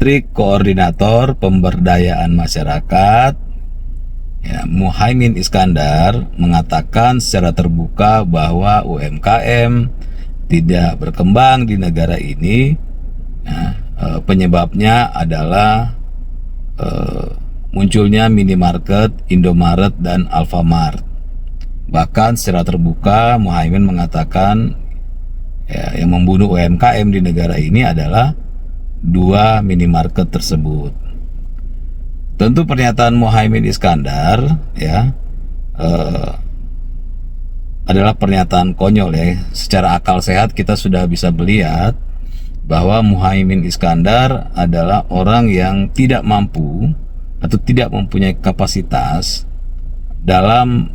Menteri Koordinator Pemberdayaan Masyarakat, ya, Muhaimin Iskandar, mengatakan secara terbuka bahwa UMKM tidak berkembang di negara ini. Penyebabnya adalah munculnya minimarket, Indomaret, dan Alfamart. Bahkan secara terbuka Muhaimin mengatakan ya, yang membunuh UMKM di negara ini adalah dua minimarket tersebut. Tentu pernyataan Muhaimin Iskandar ya adalah pernyataan konyol ya. Secara akal sehat kita sudah bisa melihat bahwa Muhaimin Iskandar adalah orang yang tidak mampu atau tidak mempunyai kapasitas dalam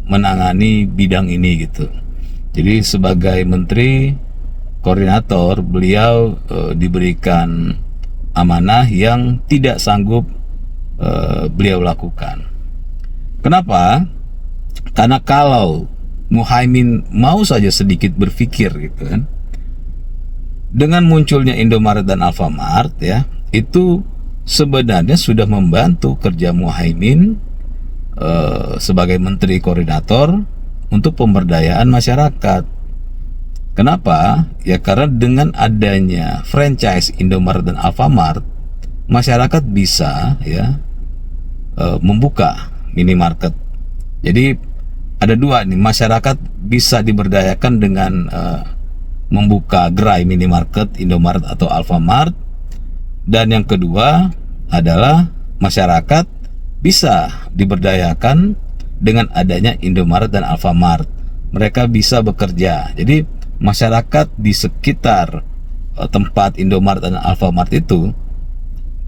menangani bidang ini gitu. Jadi sebagai menteri koordinator, beliau diberikan amanah yang tidak sanggup beliau lakukan. Kenapa? Karena kalau Muhaimin mau saja sedikit berpikir gitu kan, dengan munculnya Indomaret dan Alfamart ya, itu sebenarnya sudah membantu kerja Muhaimin sebagai menteri koordinator untuk pemberdayaan masyarakat. Kenapa? Ya karena dengan adanya franchise Indomaret dan Alfamart, masyarakat bisa ya membuka minimarket. Jadi ada dua nih, masyarakat bisa diberdayakan dengan membuka gerai minimarket Indomaret atau Alfamart, dan yang kedua adalah masyarakat bisa diberdayakan dengan adanya Indomaret dan Alfamart. Mereka bisa bekerja. Jadi masyarakat di sekitar tempat Indomaret dan Alfamart itu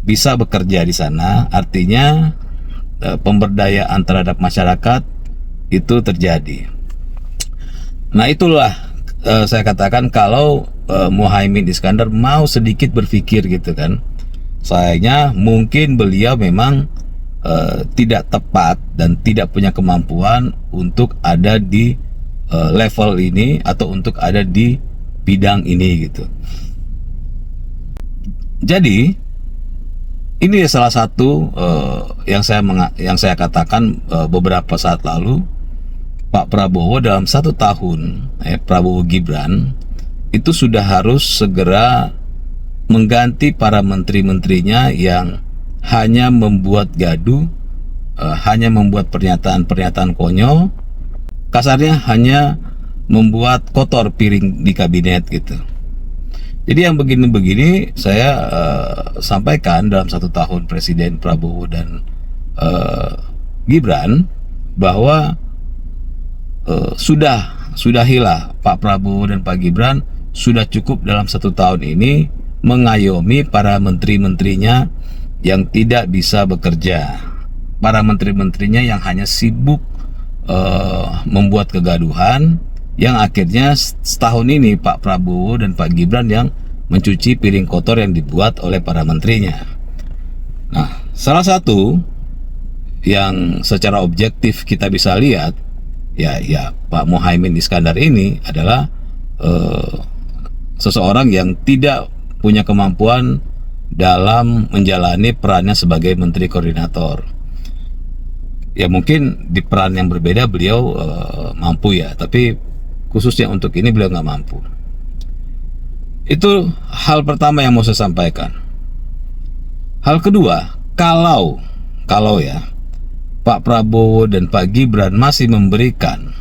bisa bekerja di sana. Artinya pemberdayaan terhadap masyarakat itu terjadi. Nah itulah saya katakan kalau Muhaimin Iskandar mau sedikit berpikir gitu kan. Sayangnya mungkin beliau memang tidak tepat dan tidak punya kemampuan untuk ada di level ini atau untuk ada di bidang ini gitu. Jadi ini salah satu yang saya katakan beberapa saat lalu, Pak Prabowo dalam 1 tahun Prabowo Gibran itu sudah harus segera mengganti para menteri-menterinya yang hanya membuat gaduh, hanya membuat pernyataan-pernyataan konyol, kasarnya hanya membuat kotor piring di kabinet gitu. Jadi yang begini-begini saya sampaikan dalam 1 tahun Presiden Prabowo dan Gibran bahwa sudahilah Pak Prabowo dan Pak Gibran sudah cukup dalam 1 tahun ini mengayomi para menteri-menterinya yang tidak bisa bekerja, para menteri-menterinya yang hanya sibuk membuat kegaduhan, yang akhirnya setahun ini Pak Prabowo dan Pak Gibran yang mencuci piring kotor yang dibuat oleh para menterinya. Nah, salah satu yang secara objektif kita bisa lihat ya Pak Muhaimin Iskandar ini adalah seseorang yang tidak punya kemampuan dalam menjalani perannya sebagai menteri koordinator. Ya mungkin di peran yang berbeda beliau mampu ya, tapi khususnya untuk ini beliau nggak mampu. Itu hal pertama yang mau saya sampaikan. Hal kedua, kalau ya Pak Prabowo dan Pak Gibran masih memberikan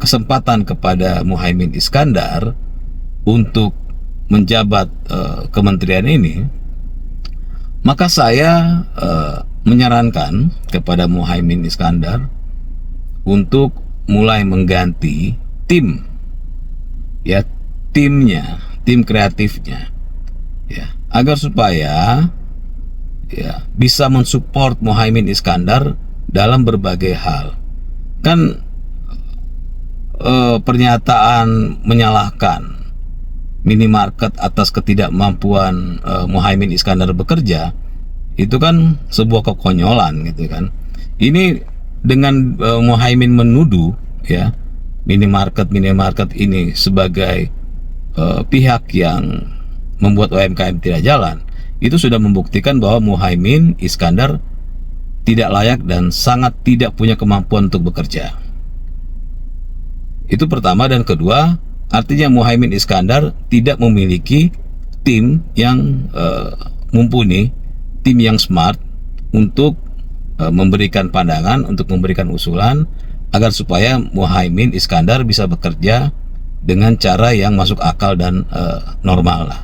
kesempatan kepada Muhaimin Iskandar untuk menjabat kementerian ini, maka saya menyarankan kepada Muhaimin Iskandar untuk mulai mengganti tim kreatifnya ya, agar supaya ya bisa mensupport Muhaimin Iskandar dalam berbagai hal. Kan pernyataan menyalahkan minimarket atas ketidakmampuan Muhaimin Iskandar bekerja itu kan sebuah kekonyolan gitu kan. Ini dengan Muhaimin menuduh ya minimarket ini sebagai pihak yang membuat UMKM tidak jalan, itu sudah membuktikan bahwa Muhaimin Iskandar tidak layak dan sangat tidak punya kemampuan untuk bekerja. Itu pertama. Dan kedua, artinya Muhaimin Iskandar tidak memiliki tim yang mumpuni, tim yang smart untuk memberikan pandangan, untuk memberikan usulan agar supaya Muhaimin Iskandar bisa bekerja dengan cara yang masuk akal dan normal lah.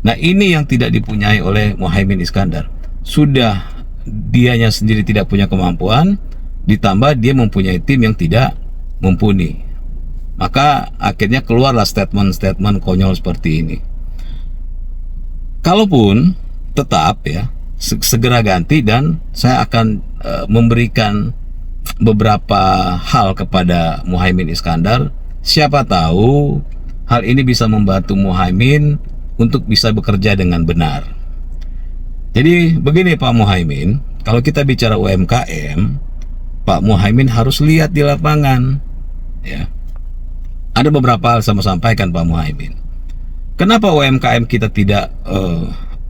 Nah, ini yang tidak dipunyai oleh Muhaimin Iskandar. Sudah dianya sendiri tidak punya kemampuan, ditambah dia mempunyai tim yang tidak mumpuni. Maka akhirnya keluarlah statement-statement konyol seperti ini. Kalaupun tetap ya, segera ganti, dan saya akan memberikan beberapa hal kepada Muhaimin Iskandar. Siapa tahu hal ini bisa membantu Muhaimin untuk bisa bekerja dengan benar. Jadi begini Pak Muhaimin, kalau kita bicara UMKM, Pak Muhaimin harus lihat di lapangan. Ya, ada beberapa hal saya sampaikan Pak Muhaimin. Kenapa UMKM kita tidak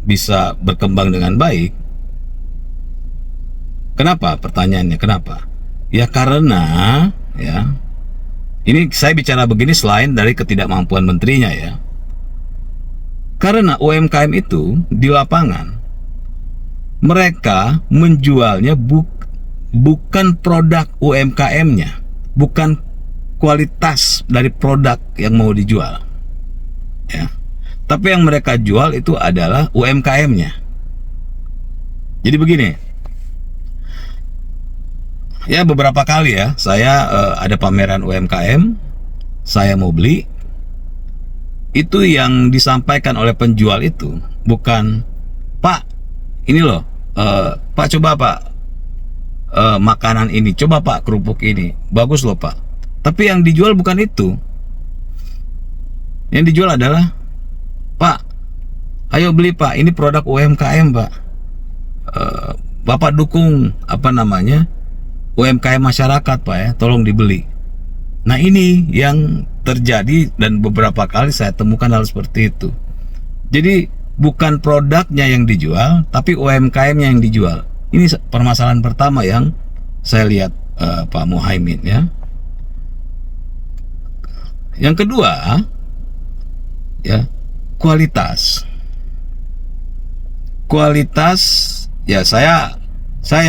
bisa berkembang dengan baik? Kenapa? Pertanyaannya kenapa? Ya karena ya, ini saya bicara begini selain dari ketidakmampuan menterinya ya. Karena UMKM itu di lapangan mereka menjualnya bukan produk UMKM-nya, bukan kualitas dari produk yang mau dijual, ya. Tapi yang mereka jual itu adalah UMKM-nya. Jadi begini, ya beberapa kali ya saya ada pameran UMKM, saya mau beli. Itu yang disampaikan oleh penjual itu bukan, Pak, ini loh, Pak coba Pak, makanan ini, coba Pak kerupuk ini, bagus loh Pak. Tapi yang dijual bukan itu. Yang dijual adalah, Pak, ayo beli Pak, ini produk UMKM Pak. Bapak dukung UMKM masyarakat Pak ya, tolong dibeli. Nah ini yang terjadi dan beberapa kali saya temukan hal seperti itu. Jadi bukan produknya yang dijual, tapi UMKM-nya yang dijual. Ini permasalahan pertama yang saya lihat Pak Muhaimin ya. Yang kedua ya, kualitas. Kualitas ya, saya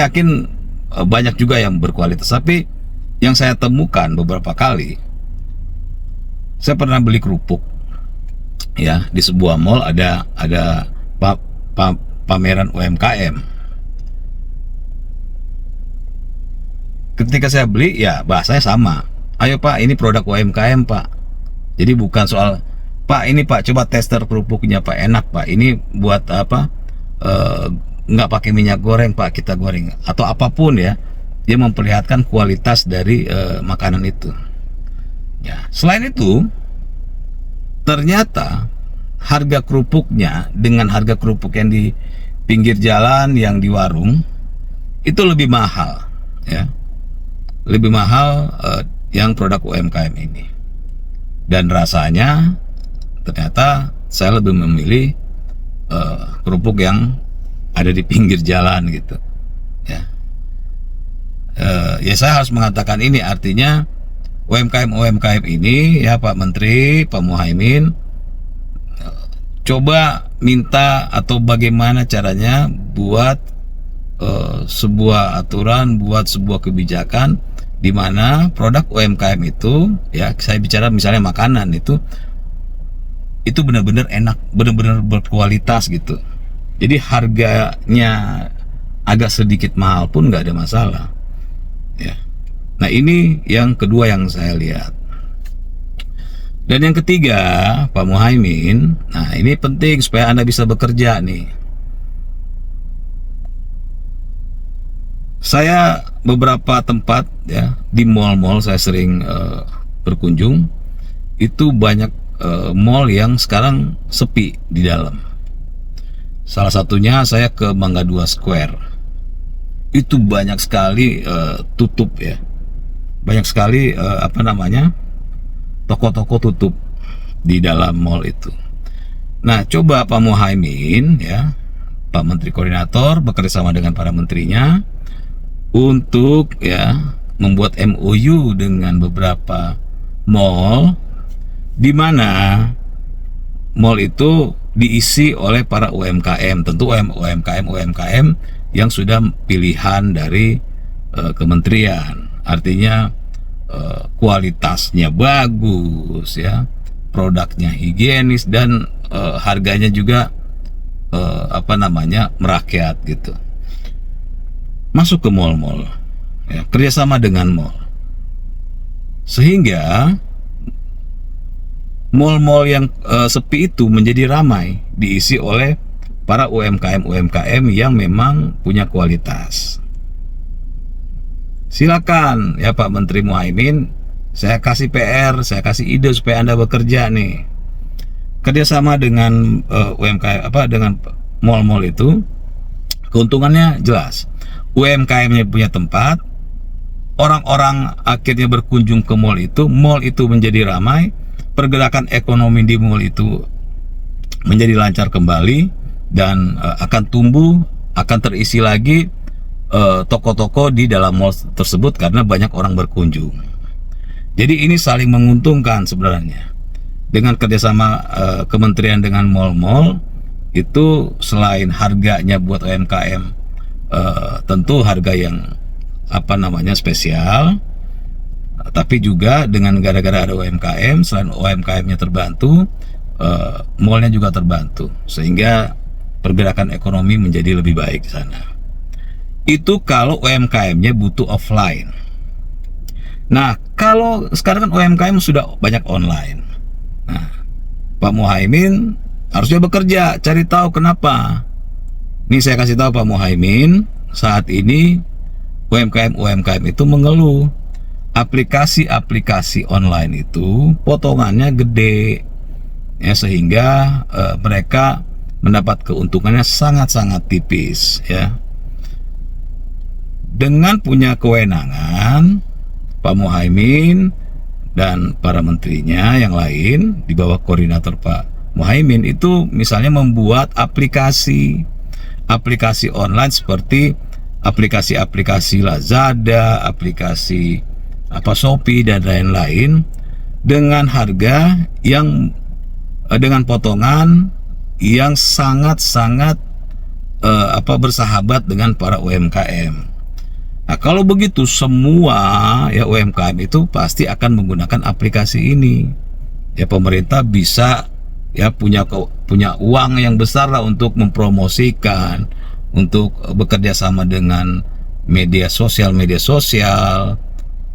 yakin banyak juga yang berkualitas, tapi yang saya temukan beberapa kali, saya pernah beli kerupuk ya di sebuah mall, ada pameran UMKM. Ketika saya beli ya bahasanya sama, ayo Pak, ini produk UMKM Pak. Jadi bukan soal, Pak ini Pak coba tester kerupuknya Pak, enak Pak, ini buat apa, nggak pakai minyak goreng Pak, kita goreng atau apapun ya. Dia memperlihatkan kualitas dari makanan itu. Ya, selain itu, ternyata harga kerupuknya dengan harga kerupuk yang di pinggir jalan, yang di warung, itu lebih mahal, ya, lebih mahal yang produk UMKM ini. Dan rasanya, ternyata saya lebih memilih kerupuk yang ada di pinggir jalan gitu, ya. Ya saya harus mengatakan ini, artinya UMKM ini ya Pak Menteri, Pak Muhaimin, coba minta atau bagaimana caranya buat sebuah aturan, buat sebuah kebijakan di mana produk UMKM itu ya, saya bicara misalnya makanan itu benar-benar enak, benar-benar berkualitas gitu. Jadi harganya agak sedikit mahal pun nggak ada masalah. Ya. Nah ini yang kedua yang saya lihat. Dan yang ketiga Pak Muhaimin, nah ini penting supaya Anda bisa bekerja nih. Saya beberapa tempat ya di mall-mall saya sering berkunjung, itu banyak mall yang sekarang sepi di dalam. Salah satunya saya ke Mangga 2 Square. Itu banyak sekali tutup ya, banyak sekali toko-toko tutup di dalam mall itu. Nah, coba Pak Muhaimin ya, Pak Menteri Koordinator bekerja sama dengan para menterinya untuk ya membuat MOU dengan beberapa mall, di mana mall itu diisi oleh para UMKM, tentu UMKM yang sudah pilihan dari kementerian, artinya kualitasnya bagus ya, produknya higienis, dan harganya juga merakyat gitu. Masuk ke mall-mall ya, kerjasama dengan mall, sehingga mall-mall yang sepi itu menjadi ramai, diisi oleh para UMKM yang memang punya kualitas. Silakan ya Pak Menteri Muhaimin, saya kasih PR, saya kasih ide supaya Anda bekerja nih. Kerjasama dengan dengan mall-mall itu, keuntungannya jelas. UMKM-nya punya tempat, orang-orang akhirnya berkunjung ke mall itu menjadi ramai, pergerakan ekonomi di mall itu menjadi lancar kembali, dan akan tumbuh, akan terisi lagi toko-toko di dalam mall tersebut karena banyak orang berkunjung. Jadi ini saling menguntungkan sebenarnya. Dengan kerjasama kementerian dengan mall-mall itu, selain harganya buat UMKM tentu harga yang spesial, tapi juga dengan gara-gara ada UMKM, selain UMKM-nya terbantu, mallnya juga terbantu, sehingga pergerakan ekonomi menjadi lebih baik di sana. Itu kalau UMKM-nya butuh offline. Nah, kalau sekarang kan UMKM sudah banyak online. Nah, Pak Muhaimin harusnya bekerja, cari tahu kenapa. Ini saya kasih tahu Pak Muhaimin, saat ini UMKM itu mengeluh aplikasi-aplikasi online itu potongannya gede ya, sehingga mereka mendapat keuntungannya sangat-sangat tipis ya. Dengan punya kewenangan, Pak Muhaimin dan para menterinya yang lain di bawah koordinator Pak Muhaimin itu misalnya membuat aplikasi online seperti aplikasi Lazada, aplikasi Shopee dan lain-lain, dengan harga yang dengan potongan yang sangat-sangat bersahabat dengan para UMKM. Nah, kalau begitu semua ya UMKM itu pasti akan menggunakan aplikasi ini. Ya, pemerintah bisa ya punya uang yang besar lah untuk mempromosikan, untuk bekerja sama dengan media sosial,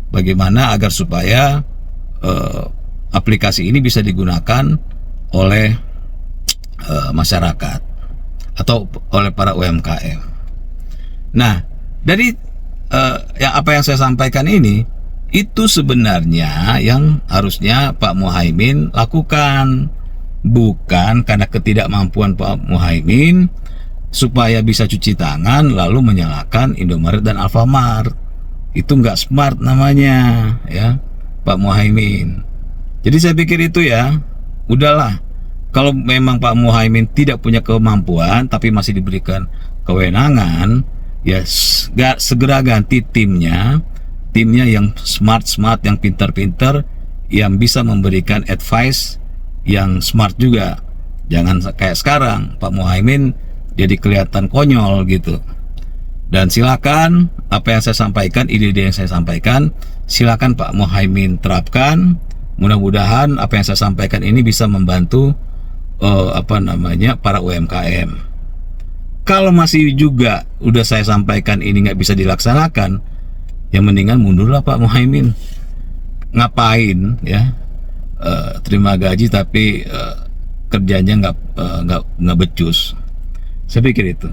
bagaimana agar supaya aplikasi ini bisa digunakan oleh masyarakat atau oleh para UMKM. Nah, dari apa yang saya sampaikan ini, itu sebenarnya yang harusnya Pak Muhaimin lakukan, bukan karena ketidakmampuan Pak Muhaimin supaya bisa cuci tangan lalu menyalahkan Indomaret dan Alfamart. Itu nggak smart namanya ya Pak Muhaimin. Jadi saya pikir itu ya, udahlah, kalau memang Pak Muhaimin tidak punya kemampuan tapi masih diberikan kewenangan, ya segera ganti timnya yang smart, yang pintar-pintar, yang bisa memberikan advice yang smart juga. Jangan kayak sekarang Pak Muhaimin jadi kelihatan konyol gitu. Dan silakan apa yang saya sampaikan, ide-ide yang saya sampaikan, silakan Pak Muhaimin terapkan. Mudah-mudahan apa yang saya sampaikan ini bisa membantu para UMKM. Kalau masih juga udah saya sampaikan ini nggak bisa dilaksanakan, ya mendingan mundurlah Pak Muhaimin. Ngapain ya terima gaji tapi kerjanya nggak becus. Saya pikir itu.